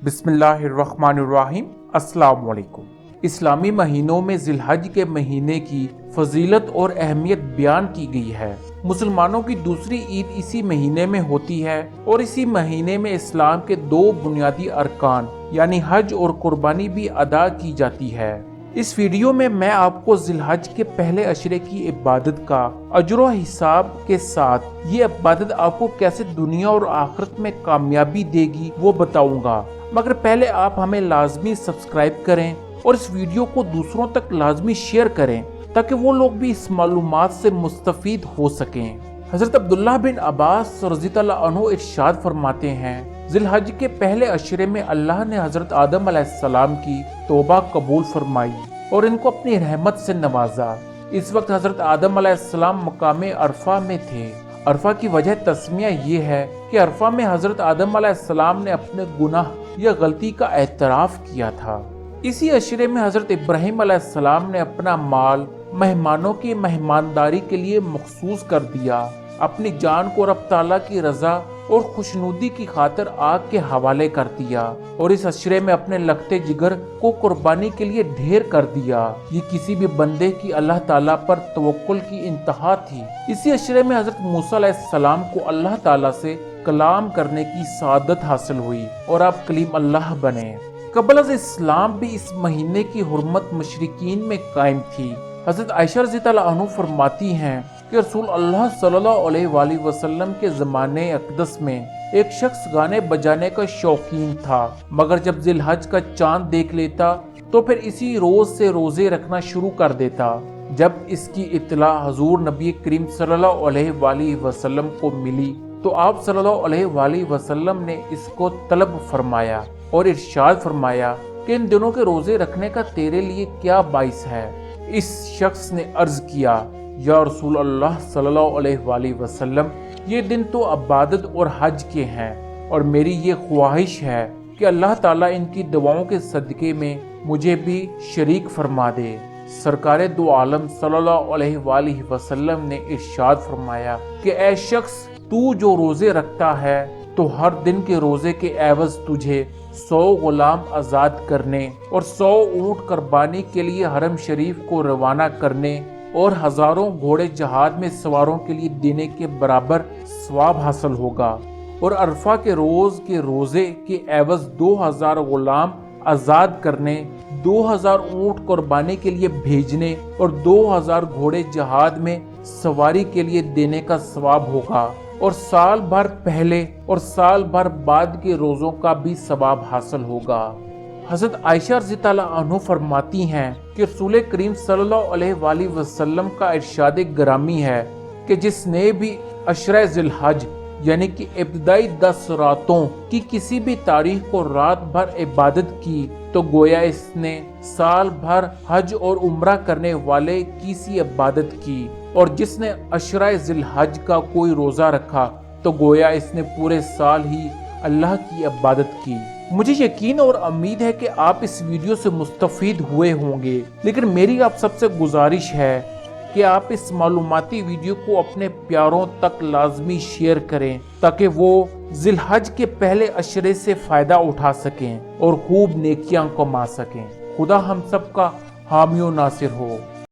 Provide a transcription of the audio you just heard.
بسم اللہ الرحمن الرحیم۔ السلام علیکم۔ اسلامی مہینوں میں ذی الحج کے مہینے کی فضیلت اور اہمیت بیان کی گئی ہے۔ مسلمانوں کی دوسری عید اسی مہینے میں ہوتی ہے اور اسی مہینے میں اسلام کے دو بنیادی ارکان یعنی حج اور قربانی بھی ادا کی جاتی ہے۔ اس ویڈیو میں آپ کو ذی الحج کے پہلے عشرے کی عبادت کا اجر و حساب کے ساتھ یہ عبادت آپ کو کیسے دنیا اور آخرت میں کامیابی دے گی وہ بتاؤں گا، مگر پہلے آپ ہمیں لازمی سبسکرائب کریں اور اس ویڈیو کو دوسروں تک لازمی شیئر کریں تاکہ وہ لوگ بھی اس معلومات سے مستفید ہو سکیں۔ حضرت عبداللہ بن عباس رضی اللہ عنہ ارشاد فرماتے ہیں، ذی الحج کے پہلے عشرے میں اللہ نے حضرت آدم علیہ السلام کی توبہ قبول فرمائی اور ان کو اپنی رحمت سے نوازا۔ اس وقت حضرت آدم علیہ السلام مقام عرفہ میں تھے۔ عرفہ کی وجہ تسمیہ یہ ہے کہ عرفہ میں حضرت آدم علیہ السلام نے اپنے گناہ یا غلطی کا اعتراف کیا تھا۔ اسی عشرے میں حضرت ابراہیم علیہ السلام نے اپنا مال مہمانوں کی مہمانداری کے لیے مخصوص کر دیا، اپنی جان کو رب تعالیٰ کی رضا اور خوشنودی کی خاطر آگ کے حوالے کر دیا اور اس عشرے میں اپنے لگتے جگر کو قربانی کے لیے ڈھیر کر دیا۔ یہ کسی بھی بندے کی اللہ تعالیٰ پر توکل کی انتہا تھی۔ اسی عشرے میں حضرت موسیٰ علیہ السلام کو اللہ تعالیٰ سے کلام کرنے کی سعادت حاصل ہوئی اور آپ کلیم اللہ بنے۔ قبل از اسلام بھی اس مہینے کی حرمت مشرکین میں قائم تھی۔ حضرت عائشہ رضی اللہ عنہ فرماتی ہیں کہ رسول اللہ صلی اللہ علیہ وآلہ وسلم کے زمانے اقدس میں ایک شخص گانے بجانے کا شوقین تھا، مگر جب ذی الحج کا چاند دیکھ لیتا تو پھر اسی روز سے روزے رکھنا شروع کر دیتا۔ جب اس کی اطلاع حضور نبی کریم صلی اللہ علیہ وآلہ وسلم کو ملی تو آپ صلی اللہ علیہ وآلہ وسلم نے اس کو طلب فرمایا اور ارشاد فرمایا کہ ان دنوں کے روزے رکھنے کا تیرے لیے کیا باعث ہے؟ اس شخص نے عرض کیا، یا رسول اللہ صلی اللہ علیہ وآلہ وسلم، یہ دن تو عبادت اور حج کے ہیں اور میری یہ خواہش ہے کہ اللہ تعالیٰ ان کی دعاؤں کے صدقے میں مجھے بھی شریک فرما دے۔ سرکار دو عالم صلی اللہ علیہ وآلہ وسلم نے ارشاد فرمایا کہ اے شخص، تو جو روزے رکھتا ہے تو ہر دن کے روزے کے عوض تجھے 100 غلام آزاد کرنے اور 100 اونٹ قربانی کے لیے حرم شریف کو روانہ کرنے اور ہزاروں گھوڑے جہاد میں سواروں کے لیے دینے کے برابر ثواب حاصل ہوگا، اور عرفہ کے روز کے روزے کے عوض 2000 غلام آزاد کرنے، 2000 اونٹ قربانی کے لیے بھیجنے اور 2000 گھوڑے جہاد میں سواری کے لیے دینے کا ثواب ہوگا، اور سال بھر پہلے اور سال بھر بعد کے روزوں کا بھی ثواب حاصل ہوگا۔ حضرت عائشہ رضی اللہ عنہ فرماتی ہیں کہ رسول کریم صلی اللہ علیہ وآلہ وسلم کا ارشاد گرامی ہے کہ جس نے بھی عشرہ ذی الحج یعنی کہ ابتدائی 10 راتوں کی کسی بھی تاریخ کو رات بھر عبادت کی تو گویا اس نے سال بھر حج اور عمرہ کرنے والے کی سی عبادت کی، اور جس نے عشرہ ذی الحج کا کوئی روزہ رکھا تو گویا اس نے پورے سال ہی اللہ کی عبادت کی۔ مجھے یقین اور امید ہے کہ آپ اس ویڈیو سے مستفید ہوئے ہوں گے، لیکن میری آپ سب سے گزارش ہے کہ آپ اس معلوماتی ویڈیو کو اپنے پیاروں تک لازمی شیئر کریں تاکہ وہ ذی الحج کے پہلے عشرے سے فائدہ اٹھا سکیں اور خوب نیکیاں کما سکیں۔ خدا ہم سب کا حامی و ناصر ہو۔